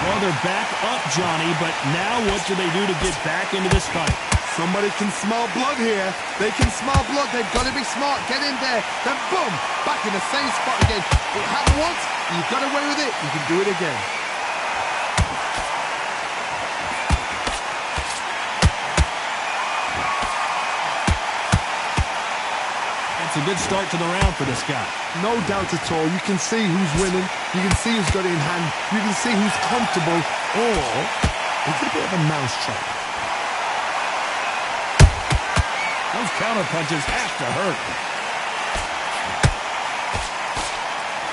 Well, they're back up, Johnny, but now what do they do to get back into this fight? Somebody can smell blood here. They can smell blood. They've got to be smart. Get in there. Then boom, back in the same spot again. It happened once. You got away with it. You can do it again. It's a good start to the round for this guy. No doubt at all. You can see who's winning. You can see who's got it in hand. You can see who's comfortable. Or it's a bit of a mousetrap. Those counter punches have to hurt.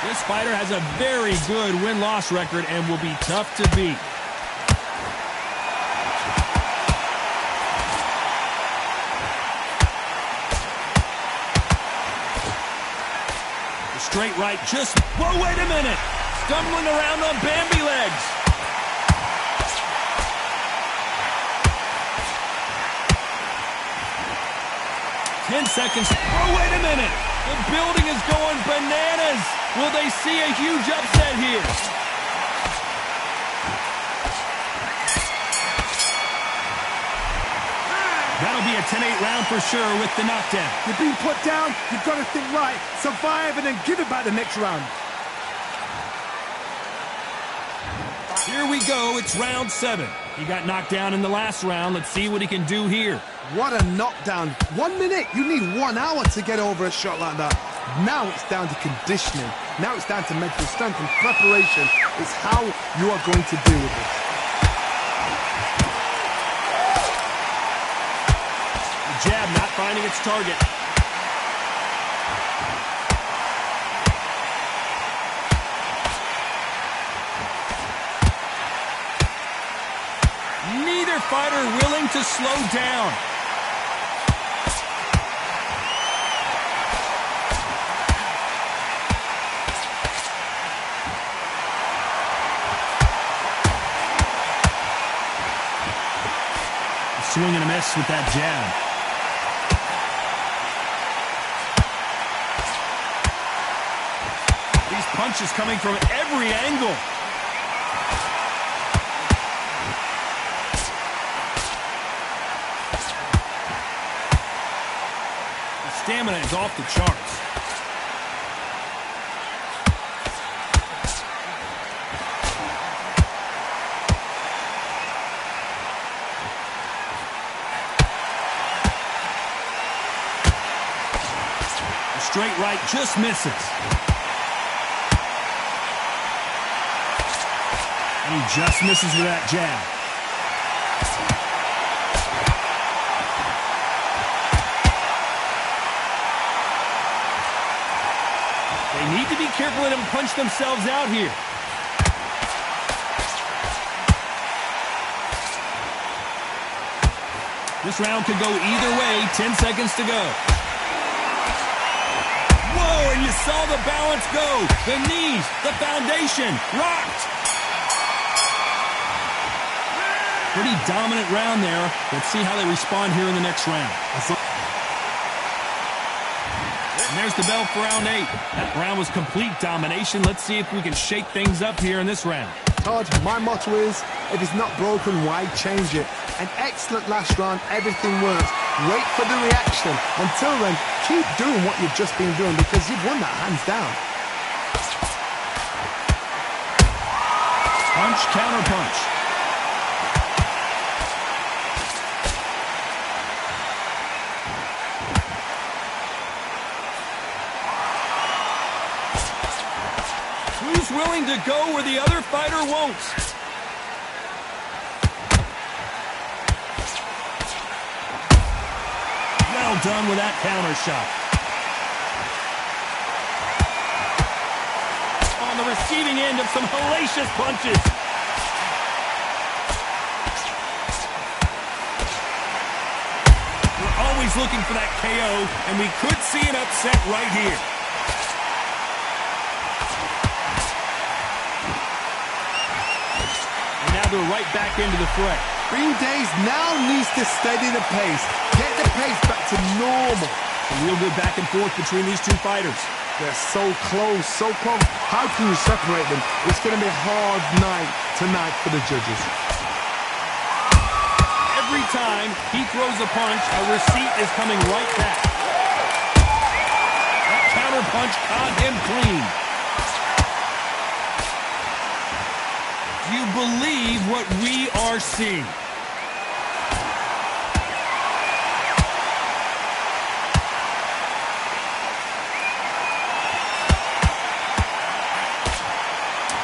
This fighter has a very good win-loss record and will be tough to beat. Straight right, just, whoa, wait a minute. Stumbling around on Bambi legs. Ten seconds, whoa, wait a minute. The building is going bananas. Will they see a huge upset here? That'll be a 10-8 round for sure with the knockdown. You're being put down, you've got to think right, survive, and then give it back the next round. Here we go, it's round 7. He got knocked down in the last round. Let's see what he can do here. What a knockdown. 1 minute. You need 1 hour to get over a shot like that. Now it's down to conditioning. Now it's down to mental strength and preparation. It's how you are going to deal with it. Jab not finding its target. Neither fighter willing to slow down. Swing and a miss with that jab. Punches coming from every angle. The stamina is off the charts. The straight right just misses. He just misses with that jab. They need to be careful they don't punch themselves out here. This round could go either way. 10 seconds to go. Whoa, and you saw the balance go. The knees, the foundation, rocked. Pretty dominant round there. Let's see how they respond here in the next round. And there's the bell for round 8. That round was complete domination. Let's see if we can shake things up here in this round. Todd, my motto is, if it's not broken, why change it? An excellent last round, everything works. Wait for the reaction. Until then, keep doing what you've just been doing because you've won that hands down. Punch, counter punch. Who's willing to go where the other fighter won't? Well done with that counter shot. On the receiving end of some hellacious punches. We're always looking for that KO, and we could see an upset right here. They're right back into the fray. Green Days now needs to steady the pace. Get the pace back to normal. A real good back and forth between these two fighters. They're so close, so close. How can you separate them? It's going to be a hard night tonight for the judges. Every time he throws a punch, a receipt is coming right back. That counter punch caught him clean. Do you believe what we are seeing?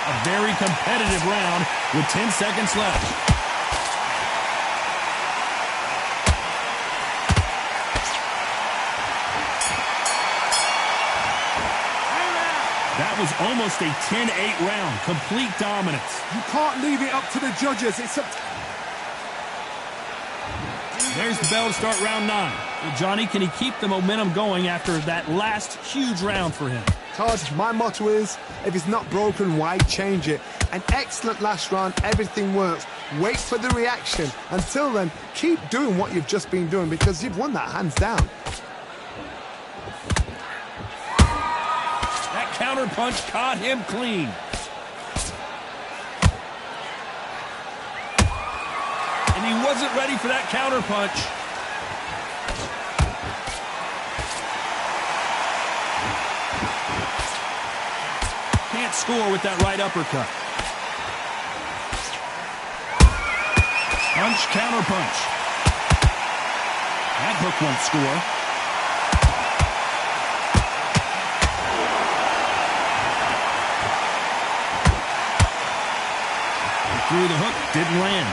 A very competitive round with 10 seconds left. That was almost a 10-8 round. Complete dominance. You can't leave it up to the judges. It's up. There's the bell to start round 9. Well, Johnny, can he keep the momentum going after that last huge round for him? Todd, my motto is, if it's not broken, why change it? An excellent last round, everything works. Wait for the reaction. Until then, keep doing what you've just been doing because you've won that hands down. That counter punch caught him clean. And he wasn't ready for that counter punch. Can't score with that right uppercut. Punch, counter punch. That hook won't score. He threw the hook, didn't land.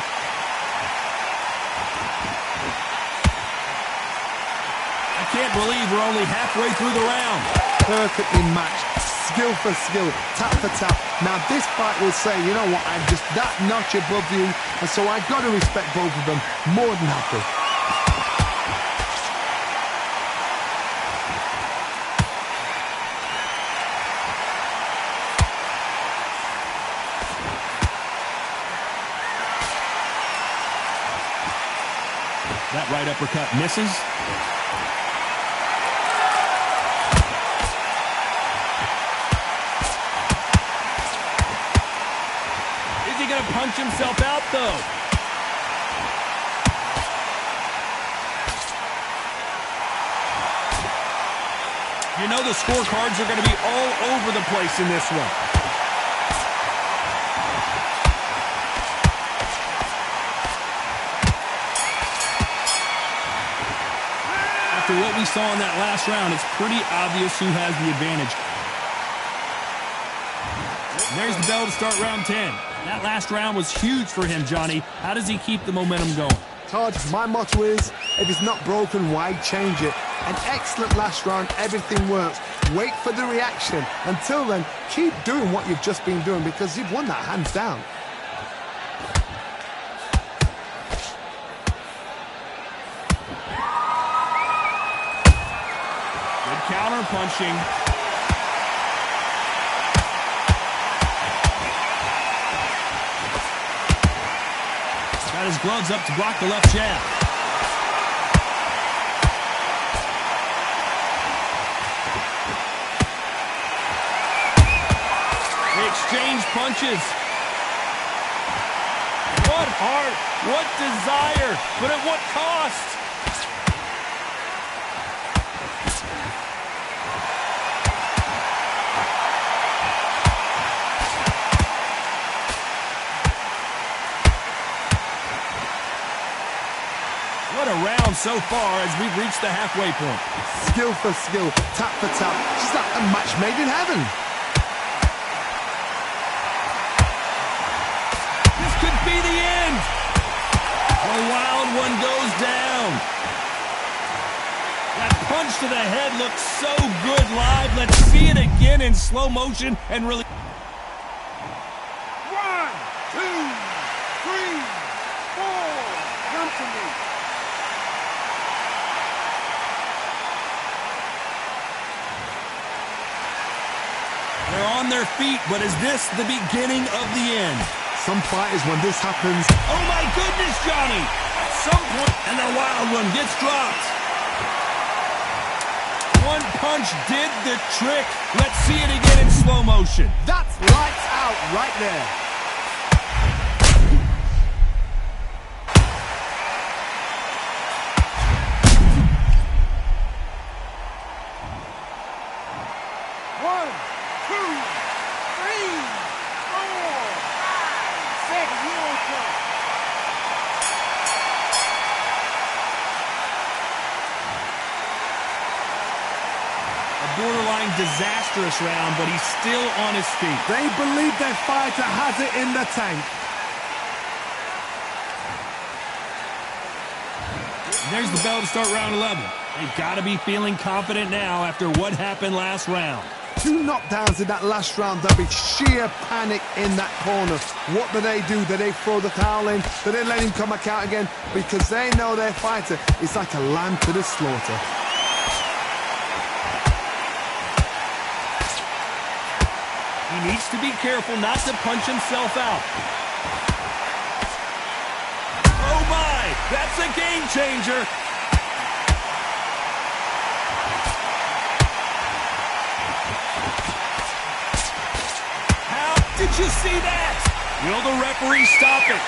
I can't believe we're only halfway through the round. Perfectly matched. Skill for skill, tap for tap. Now this fight will say, you know what, I'm just that notch above you, and so I've got to respect both of them more than happy. That right uppercut misses. Going to punch himself out, though. You know the scorecards are going to be all over the place in this one. After what we saw in that last round, it's pretty obvious who has the advantage. There's the bell to start round 10. That last round was huge for him, Johnny. How does he keep the momentum going? Todd, my motto is, if it's not broken, why change it? An excellent last round, everything works. Wait for the reaction. Until then, keep doing what you've just been doing because you've won that hands down. Good counter punching. Got his gloves up to block the left jab. They exchange punches. What heart, what desire, but at what cost? What a round so far as we've reached the halfway point. Skill for skill, tap for tap. Just like a match made in heaven. This could be the end. The wild one goes down. That punch to the head looks so good live. Let's see it again in slow motion and really... 1, 2, 3, 4. Come to me. They're on their feet, but is this the beginning of the end? Some fighters, when this happens... Oh my goodness, Johnny! At some point, and the wild one gets dropped. One punch did the trick. Let's see it again in slow motion. That's lights out right there. One, two, three, four, five, six, Borderline disastrous round, but he's still on his feet. They believe their fighter has it in the tank. And there's the bell to start round 11. They've got to be feeling confident now after what happened last round. 2 knockdowns in that last round. There'll be sheer panic in that corner. What do? Do they throw the towel in? Do they let him come back out again? Because they know their fighter is like a lamb to the slaughter. He needs to be careful not to punch himself out. Oh my, that's a game changer. How did you see that? Will the referee stop it?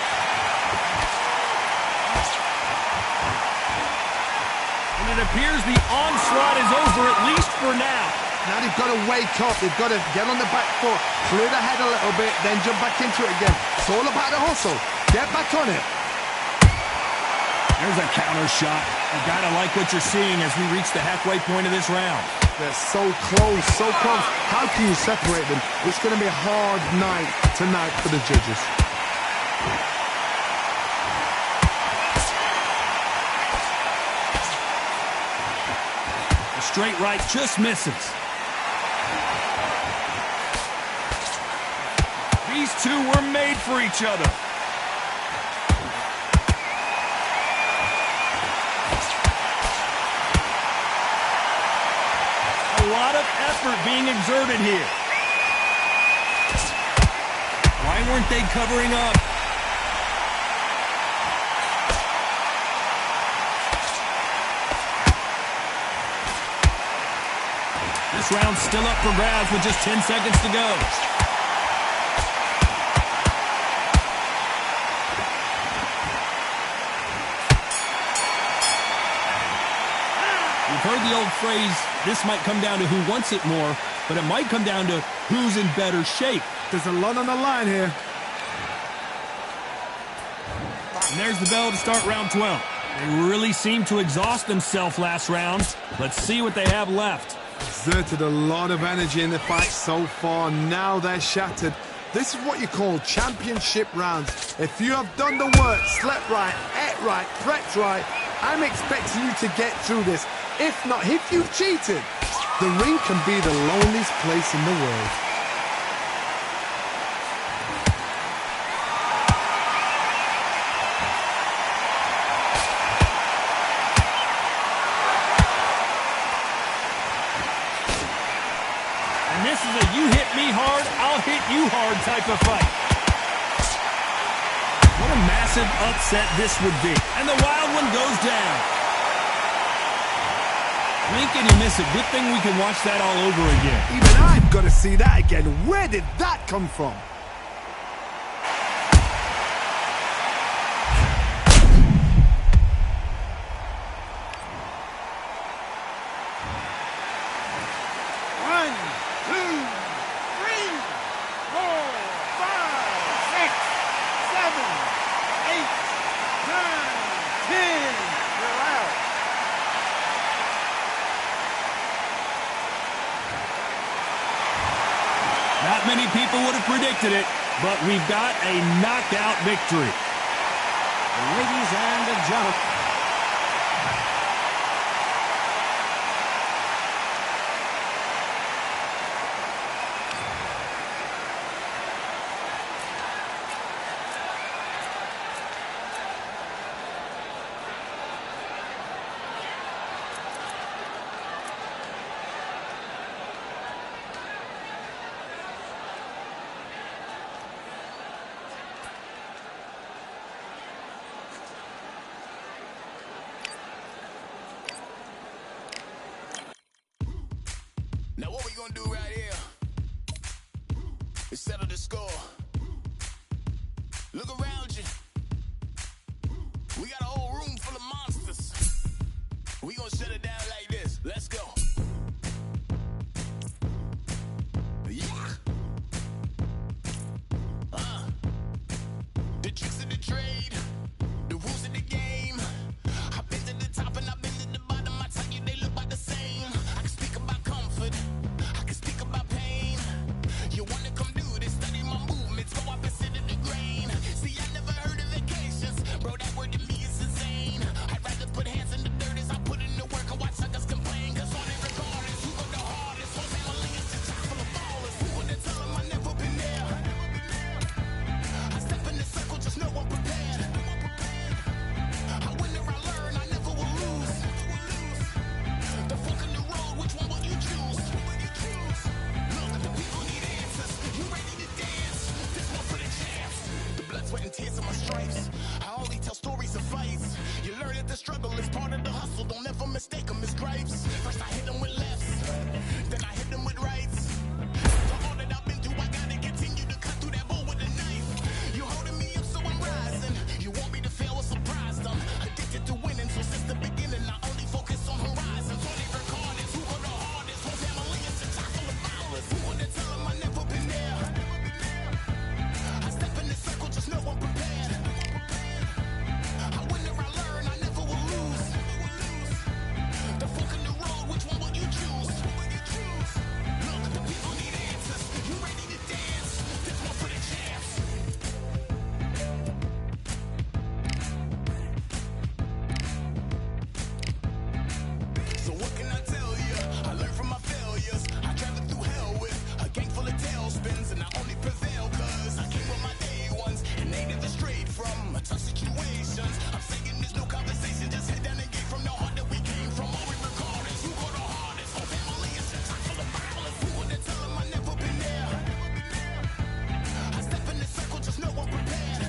And it appears the onslaught is over, at least for now. Now they've got to wake up. They've got to get on the back foot, clear the head a little bit, then jump back into it again. It's all about the hustle. Get back on it. There's a counter shot. You gotta like what you're seeing as we reach the halfway point of this round. They're so close, so close. How can you separate them? It's going to be a hard night tonight for the judges. The straight right just misses. These two were made for each other. A lot of effort being exerted here. Why weren't they covering up? This round's still up for grabs with just 10 seconds to go. We've heard the old phrase, this might come down to who wants it more, but it might come down to who's in better shape. There's a lot on the line here. And there's the bell to start round 12. They really seemed to exhaust themselves last round. Let's see what they have left. Exerted a lot of energy in the fight so far. Now they're shattered. This is what you call championship rounds. If you have done the work, slept right, ate right, prepped right, I'm expecting you to get through this. If not, if you've cheated, the ring can be the loneliest place in the world. And this is a you hit me hard, I'll hit you hard type of fight. What a massive upset this would be. And the wild one goes down. Blink and you miss it. Good thing we can watch that all over again. Even I've got to see that again. Where did that come from? One, two, three, four, five, six, seven, eight, nine, 10. You're out. Not many people would have predicted it, but we've got a knockout victory. Ladies and gentlemen. gonna do right here is settle the score. Look around you. We got a whole room full of monsters. We gonna shut it down like this. Let's go. Yeah. The tricks of the trade, the rules of the game. I've been to the top and I've been to the bottom. I tell you they look about the same. I can speak about comfort, I can speak about pain. You wanna come do this, study my movements, go up and sit in the grain. See, I never heard of vacations, bro, that word to me is insane. I'd rather put hands in the dirt as I put in the work and watch suckers complain. Cause all they regardless, who go the hardest, whole family is just chock full of ballers. Who would tell them I never been there? I step in the circle, just know I'm prepared. I win or I learn, I never will lose. The fork in the road, which one will you choose? Look, the people need answers. You ready to dance? This one for the champs. The blood, sweat, and tears of my stripes. I only tell stories of fights. You learn that the struggle is part of the hustle. Don't ever mistake them as gripes. First I hit them with lefts, then I hit them with rights. For all that I've been through, I gotta continue to cut through that bull with a knife. You holding me up, so I'm rising. You want me to fail or surprise them. Addicted to winning, so since the beginning, I only focus on horizons. All they record is who go the hardest. Whole family is a chock full of ballers. Who would tell them I never been there? I step in the circle, just know I'm prepared. I win or I learn, I never will lose. The fork in the road, which one will you choose? Look, the people need answers. You ready to dance? This one for the champs. So what can I tell you? I learned from my failures. I traveled through hell with a gang full of tailspins, and I only prevail cause I came with my day ones, and they never strayed from tough situations. I'm saying there's no conversation, just head down and get from the heart that we came from. All we record is who go the hardest. Whole family is a chock full of ballers. Who would tell them I never been there? I step in the circle, just know I'm prepared.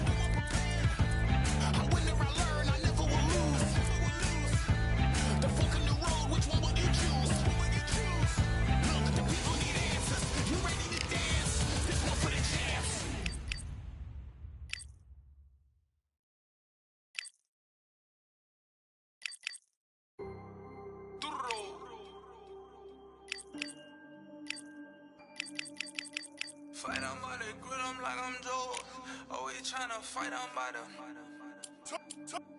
I win or I learn, I never will lose. The fork in the road, which one will you choose? Look, the people need answers. You ready to dance? This one for the champs. Fight on by the grill, I'm like I'm Joe. Always tryna fight on by the.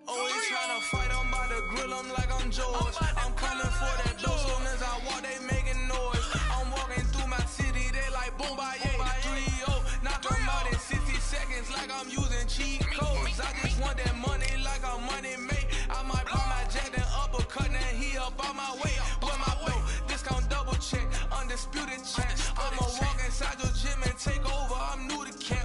Always tryna fight on by the grill, I'm like I'm George. I'm coming for that dough, soon as I walk, they making noise. I'm walking through my city, they like boom by 3-0. Knock them out in 60 seconds like I'm using cheat codes. I just want that money like I'm money made. I might buy my jack and uppercut, and he up on my way. Where my way? Discount double check, undisputed champ. I'ma walk inside your gym and take over. I'm new to camp.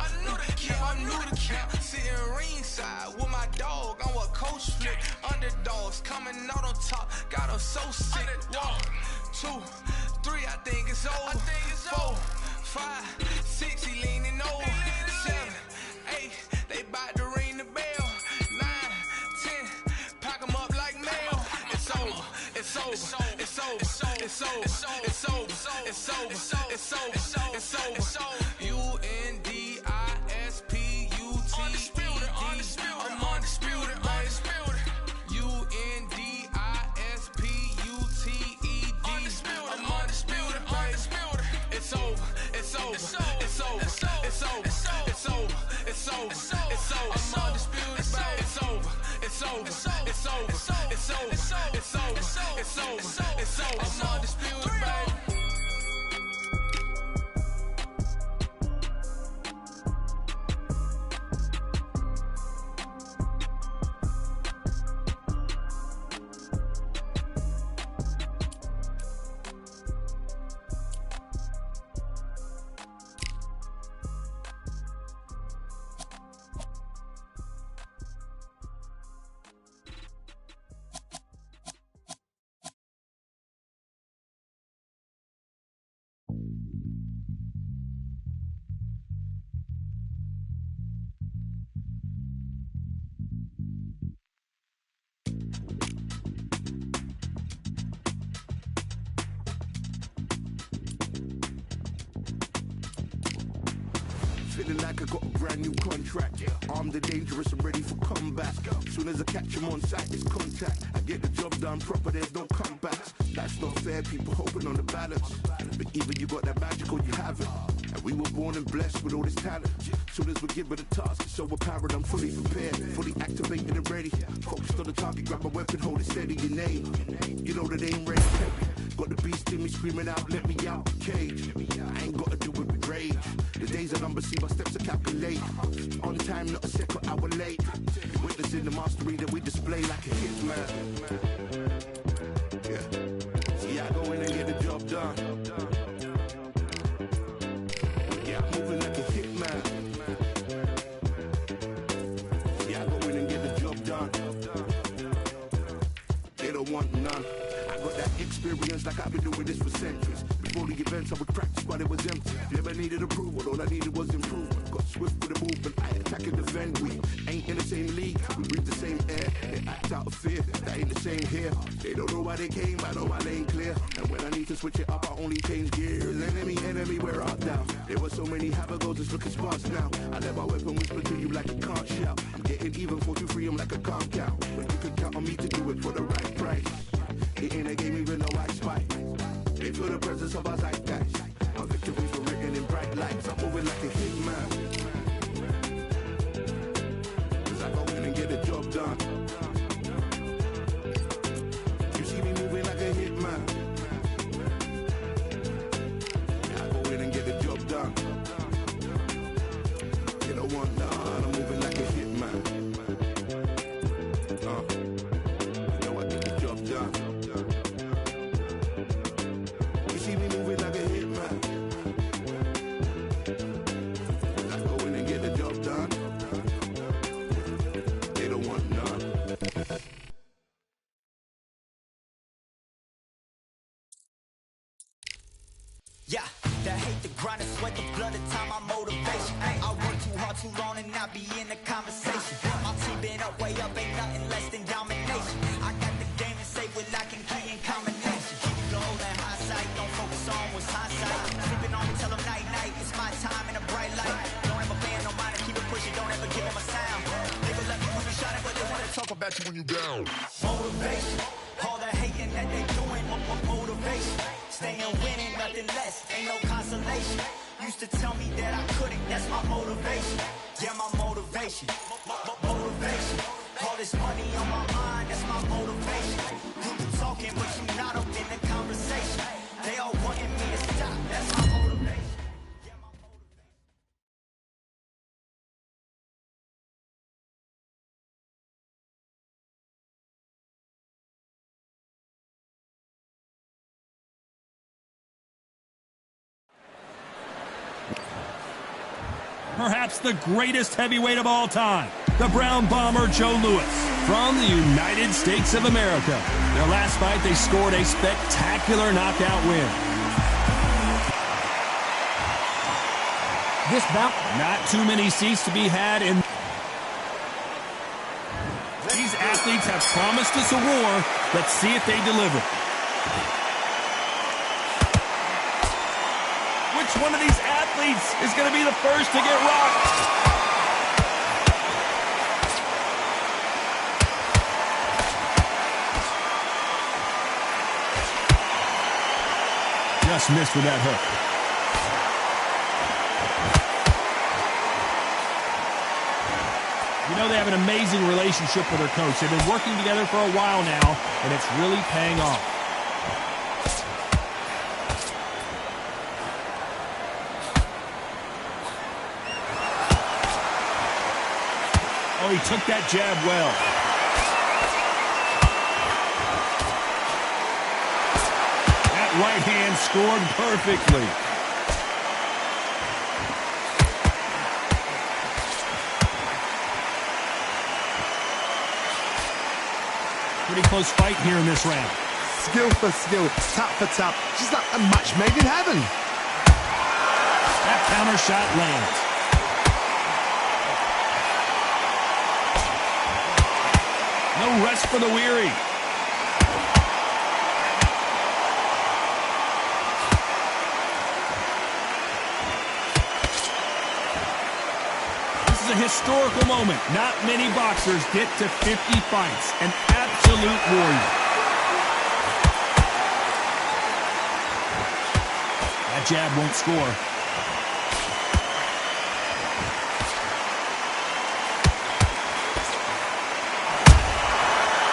Yeah, I'm new to camp. Sitting ringside with my dog. I'm what coach flip. Underdogs coming out on top. Got them so sick. 1, 2, 3, I think it's over. 4, 5, 6, he leaning over. 7, 8, they bout to ring the bell. 9, 10, pack them up like mail. It's over. It's over. It's over. It's over. It's over. It's over. It's over. It's over. UNDISPUTED. I'm undisputed. UNDISPUTED. I'm undisputed. It's over. It's over. It's over. It's over. It's over. It's over. It's over. I'm undisputed, baby. It's over. It's over. It's over. It's over. It's over. It's over. It's over. I'm undisputed, baby. feeling like I got a brand new contract. Armed and dangerous, I'm ready for combat. Soon as I catch him on sight, it's contact. I get the job done proper, there's no comebacks. That's not fair, people hoping on the balance. But even you got that magical, you have it. And we were born and blessed with all this talent. Soon as we give it a task, it's overpowered, I'm fully prepared. Fully activated and ready. Focused on the target, grab my weapon, hold it steady, your name. You know that ain't ready. Got the beast in me screaming out, let me out the cage. I ain't gotta do it with rage. The days are numbered, see my steps are calculate. On time, not a second hour late. Witnessing the mastery that we display like a hitman. Yeah. See, I go in and get the job done. Yeah, I'm moving like a hitman. See, I go in and get the job done. They don't want none. I got that experience like I've been doing this for centuries. Before the events I would practice while it was empty. Never needed approval, all I needed was improvement. Got swift with the movement, I attack and defend. We ain't in the same league, we breathe the same air. They act out of fear, that ain't the same here. They don't know why they came, I know my lane clear. And when I need to switch it up, I only change gears. Enemy, where art thou? There were so many habagos, it's looking sparse now. I let my weapon whisper to you like you can't shout. I'm getting even 4-2-3, I'm like a can't count. But you can count on me to do it for the right price. It ain't a game even though I spite. They feel the presence of our zeitgeist. Our victories were written in bright lights. I'm moving like a hitman. Cause I go in and get the job done. You see me moving like a hitman. Yeah, I go in and get the job done. You don't want none. I'm moving like a hitman. You know I get the job done. Yeah, the hate, the grind, the sweat, the blood, the time, my motivation. I work too hard, too long, and not be in the conversation. My team been up, way up, ain't nothing less than domination. I got the game and say what I can key in combination. Keep it low and high sight, don't focus on what's hindsight. Sleeping on me, tell them night, night, it's my time in a bright light. Don't ever band, no mind, keep it pushing, don't ever give them a sound. They gon' let me when you shining, but they wanna talk about you when you down. Motivation, all the hating that they doing, motivation. Staying winning, nothing less, ain't no consolation. Used to tell me that I couldn't, that's my motivation. Yeah, my motivation, motivation. All this money on my mind, that's my motivation. You be talking, but you not up in the conversation. They all wanting me to stop, that's my motivation. Perhaps the greatest heavyweight of all time, the Brown Bomber Joe Louis, from the United States of America. Their last fight, they scored a spectacular knockout win. This bout, not too many seats to be had in. These athletes have promised us a war. Let's see if they deliver. Which one of these athletes is going to be the first to get rocked? Just missed with that hook. You know, they have an amazing relationship with their coach. They've been working together for a while now, and it's really paying off. Oh, he took that jab well. That right hand scored perfectly. Pretty close fight here in this round. Skill for skill, tap for tap. Just like a match made in heaven. That counter shot lands. No rest for the weary. historical moment. Not many boxers get to 50 fights. An absolute warrior. That jab won't score.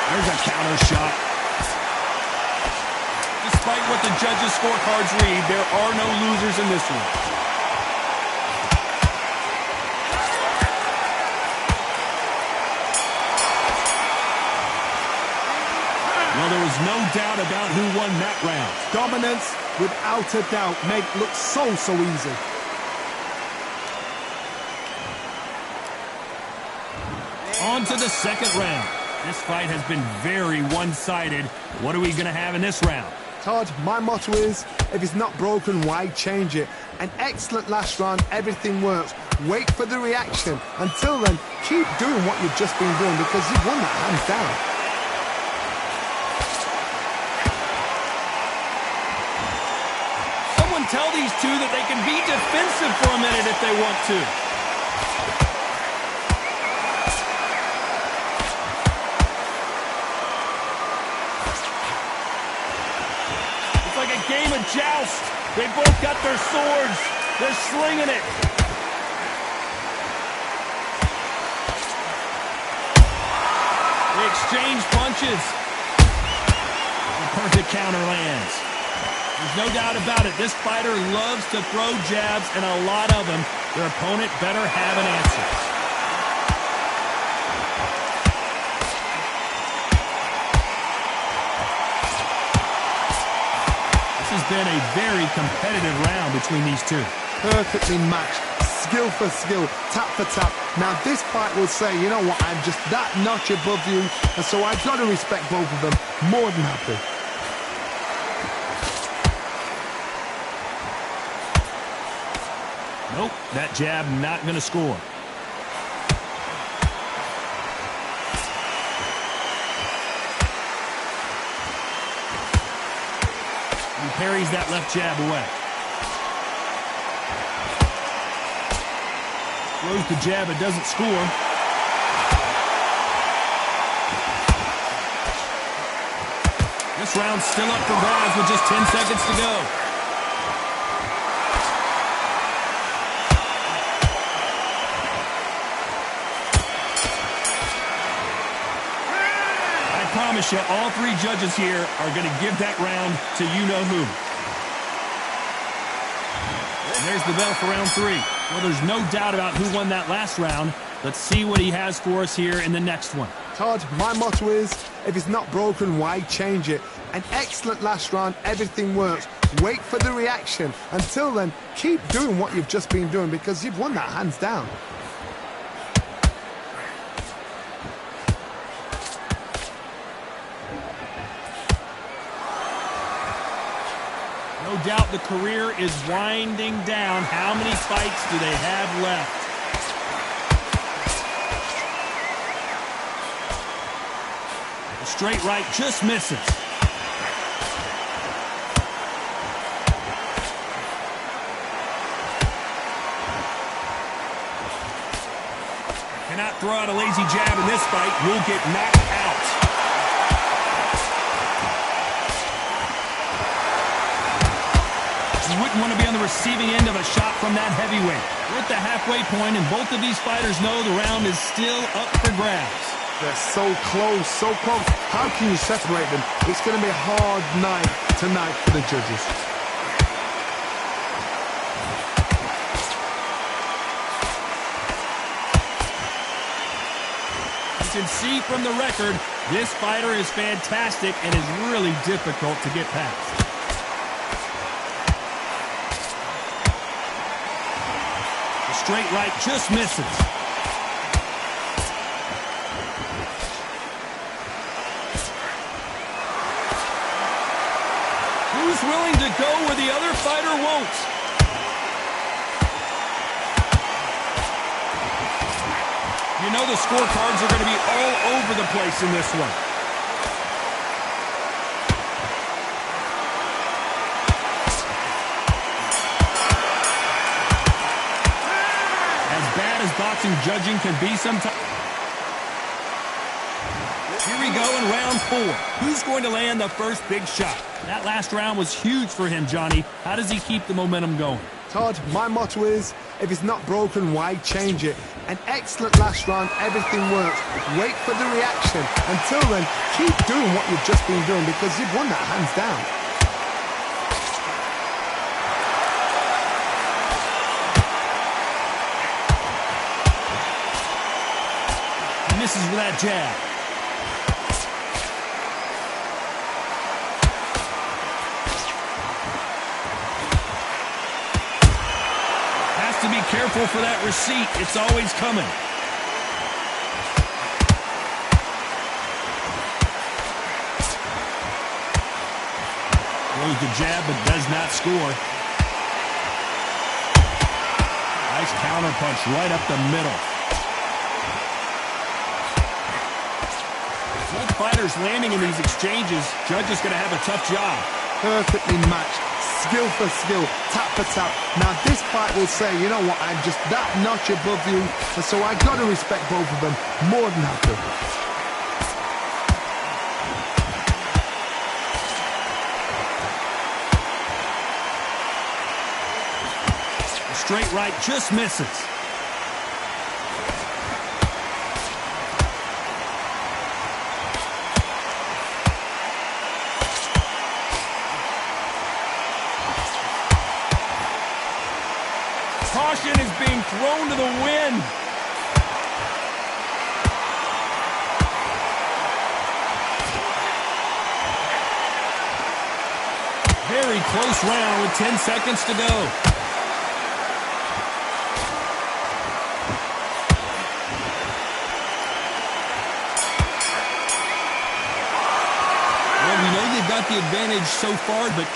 There's a counter shot. Despite what the judges' scorecards read, there are no losers in this one. Well, there was no doubt about who won that round. Dominance, without a doubt, made it look so easy. On to the second round. This fight has been very one-sided. What are we going to have in this round? Todd, my motto is, if it's not broken, why change it? An excellent last round, everything works. Wait for the reaction. Until then, keep doing what you've just been doing because you've won that hands down. Someone tell these two that they can be defensive for a minute if they want to. Game of joust. They both got their swords. They're slinging it. They exchange punches. The perfect counter lands. There's no doubt about it. This fighter loves to throw jabs, and a lot of them. Their opponent better have an answer. This has been a very competitive round between these two. Perfectly matched, skill for skill, tap for tap. Now this fight will say, you know what, I'm just that notch above you, and so I've got to respect both of them. More than happy. Nope, that jab not going to score. Parries that left jab away. Throws the jab, it doesn't score. This round's still up for grabs with just 10 seconds to go. I promise you, all three judges here are going to give that round to you-know-who. And there's the bell for round three. Well, there's no doubt about who won that last round. Let's see what he has for us here in the next one. Todd, my motto is, if it's not broken, why change it? An excellent last round, everything works. Wait for the reaction. Until then, keep doing what you've just been doing because you've won that hands down. No doubt the career is winding down. How many fights do they have left? The straight right just misses. Cannot throw out a lazy jab in this fight. You'll get knocked out. You wouldn't want to be on the receiving end of a shot from that heavyweight. We're at the halfway point, and both of these fighters know the round is still up for grabs. They're so close, so close. How can you separate them? It's going to be a hard night tonight for the judges. You can see from the record, this fighter is fantastic and is really difficult to get past. Straight right just misses. Who's willing to go where the other fighter won't? You know the scorecards are going to be all over the place in this one. boxing judging can be sometimes. Here we go in round 4. Who's going to land the first big shot? That last round was huge for him, Johnny. How does he keep the momentum going? Todd, my motto is, if it's not broken, why change it? An excellent last round, everything works. Wait for the reaction. Until then, keep doing what you've just been doing because you've won that hands down. He misses with that jab. To be careful for that receipt. It's always coming. Throws the jab but does not score. Nice counter punch right up the middle. Both fighters landing in these exchanges. Judge is going to have a tough job. Perfectly matched. Skill for skill, tap for tap. Now this fight will say, you know what, I'm just that notch above you, and so I got to respect both of them more than happy. Straight right just misses. Caution is being thrown to the wind. Very close round with 10 seconds to go. Well, we know they've got the advantage so far, but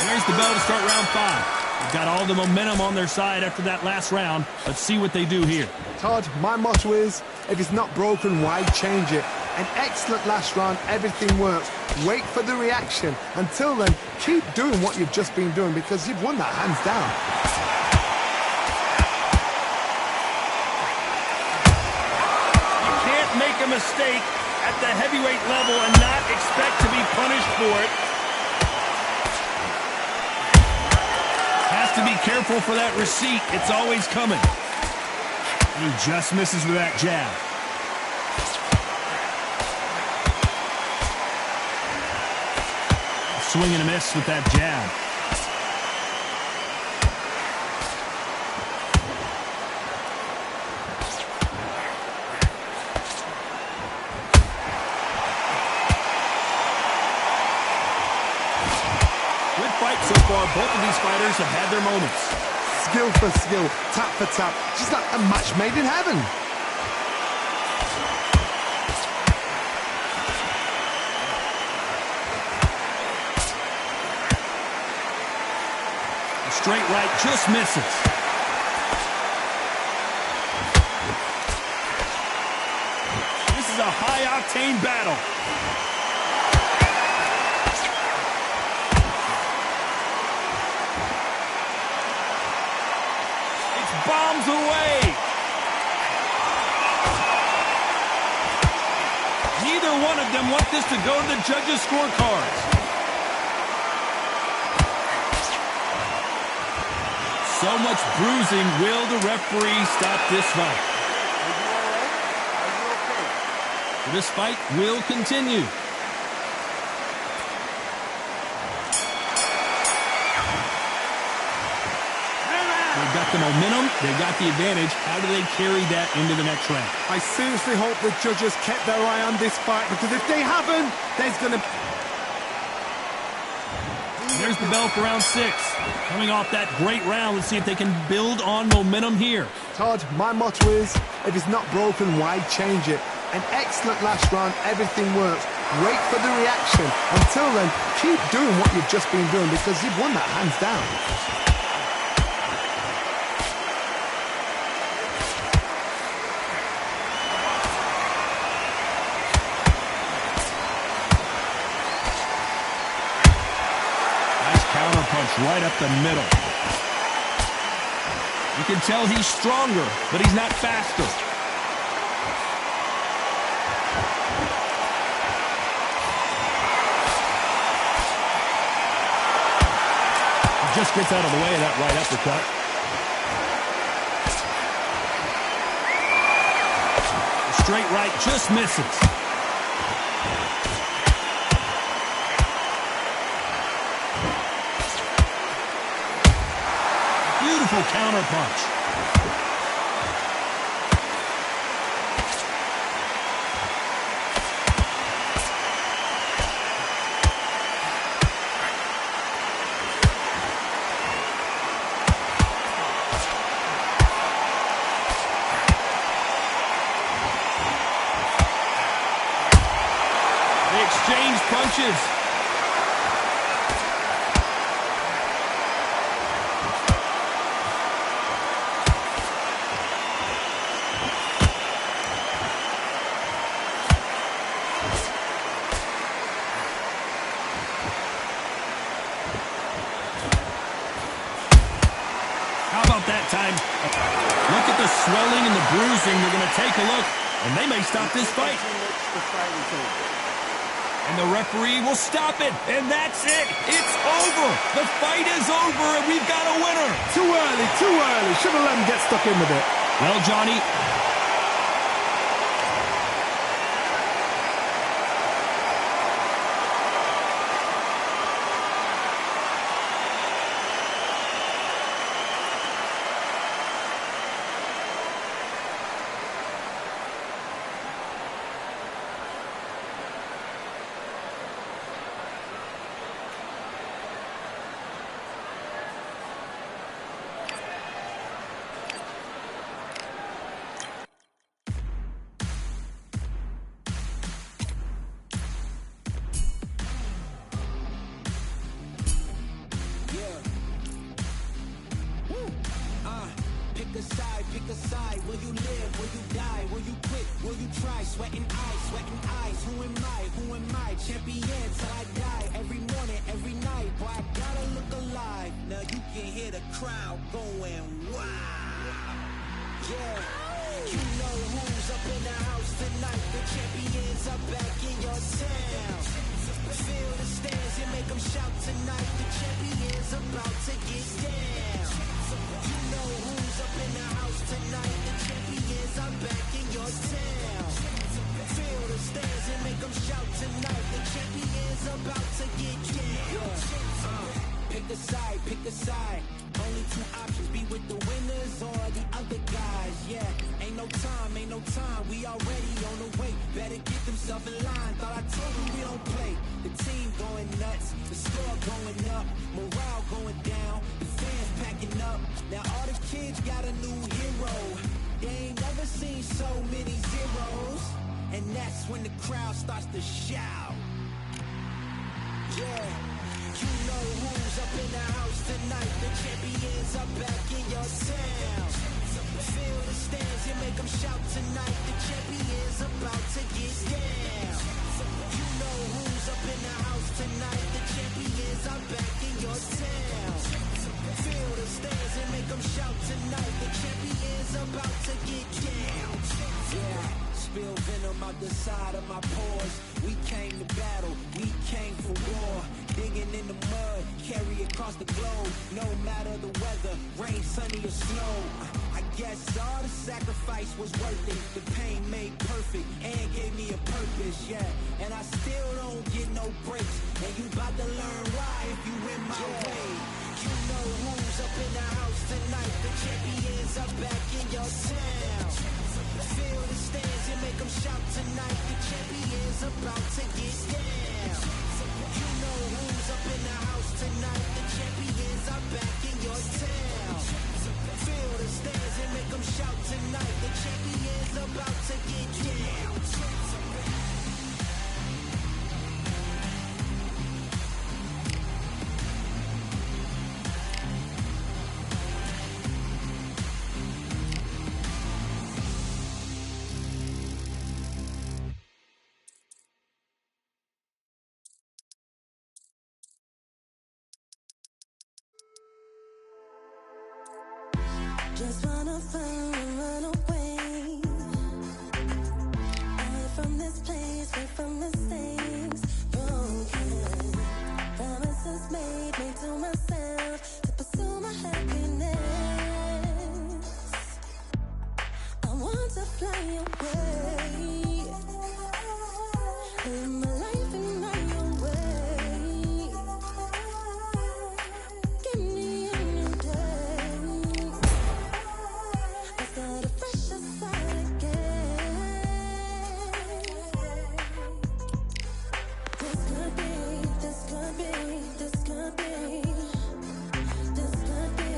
there's the bell to start round 5. They've got all the momentum on their side after that last round. Let's see what they do here. Todd, my motto is, if it's not broken, why change it? An excellent last round, everything works. Wait for the reaction. Until then, keep doing what you've just been doing because you've won that hands down. You can't make a mistake at the heavyweight level and not expect to be punished for it. To be careful for that receipt. It's always coming. He just misses with that jab. Swing and a miss with that jab. So far, both of these fighters have had their moments. Skill for skill, tap for tap, just like a match made in heaven. The straight right just misses. This is a high-octane battle. Bombs away. Neither one of them want this to go to the judges' scorecards. So much bruising. Will the referee stop this fight? This fight will continue. They've got the momentum, they've got the advantage. How do they carry that into the next round? I seriously hope the judges kept their eye on this fight because if they haven't, there's going to... There's the bell for round 6. Coming off that great round, let's see if they can build on momentum here. Todd, my motto is, if it's not broken, why change it? An excellent last round, everything works. Wait for the reaction. Until then, keep doing what you've just been doing because you've won that hands down. Punch right up the middle. You can tell he's stronger, but he's not faster. He just gets out of the way of that right uppercut. The straight right just misses. Beautiful counter punch. They exchange punches. That time. Look at the swelling and the bruising. They're going to take a look, and they may stop this fight. And the referee will stop it, and that's it. It's over. The fight is over, and we've got a winner. Too early, too early. Should have let him get stuck in with it. Well, Johnny, Pick a side. Will you live? Will you die? Will you quit? Will you try? Sweating eyes. Who am I? Who am I? Champion till I die. Every morning, every night. Boy, I gotta look alive. Now you can hear the crowd going wow. Yeah. You know who's up in the house tonight. The champions are back in your town. Feel the stands and make them shout tonight. The champions about to get down. You know who's up in the house tonight. The champions are back in your town. Feel the stands and make them shout tonight. The champions about to get down. Pick a side, pick a side. Only two options, be with the winners or the other guys. Yeah, ain't no time, we already on the way. Better get themselves in line. Thought I told you we don't play. The team going nuts, the score going up, morale going down, the fans packing up. Now all the kids got a new hero. They ain't never seen so many zeros. And that's when the crowd starts to shout. Yeah. You know who's up in the house tonight. The champions are back in your town. Feel the stands and make them shout tonight. The champions about to get down. You know who's up in the house tonight. The champions are back in your town. Feel the stands and make them shout tonight. The champions about to get down. Yeah. Spill venom out the side of my pores. We came to battle, we came for war. Digging in the mud, carry across the globe. No matter the weather, rain, sunny or snow. I guess all the sacrifice was worth it. The pain made perfect and gave me a purpose, yeah. And I still don't get no breaks. And you about to learn why if you in my way. You know who's up in the house tonight. The champions are back in your town. Feel the stands and make them shout tonight. The champions about to get down. You know who's up in the house tonight. The champions are back in your town. Feel the stands and make them shout tonight. The champions about to get down. fly away. Live my life in my own way. Give me a new day. I start a fresh start again. This could be, this could be, this could be. This could be,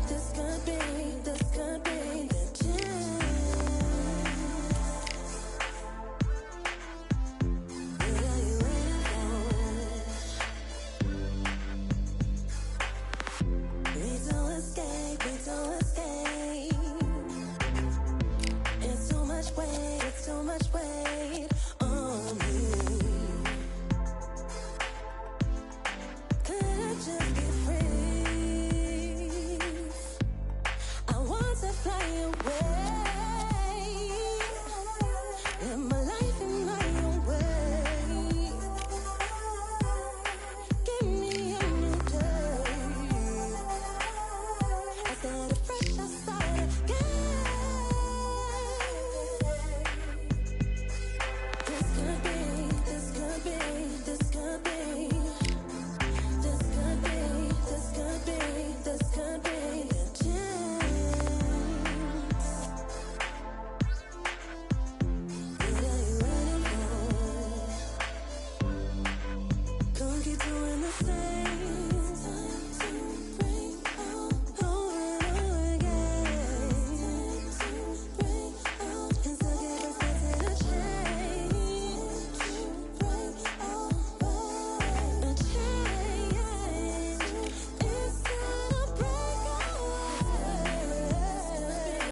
this could be, this could be the chance. What are you waiting for? We don't escape, we don't escape. It's too much weight, it's too much weight on me. Could I just be free? I want to fly away.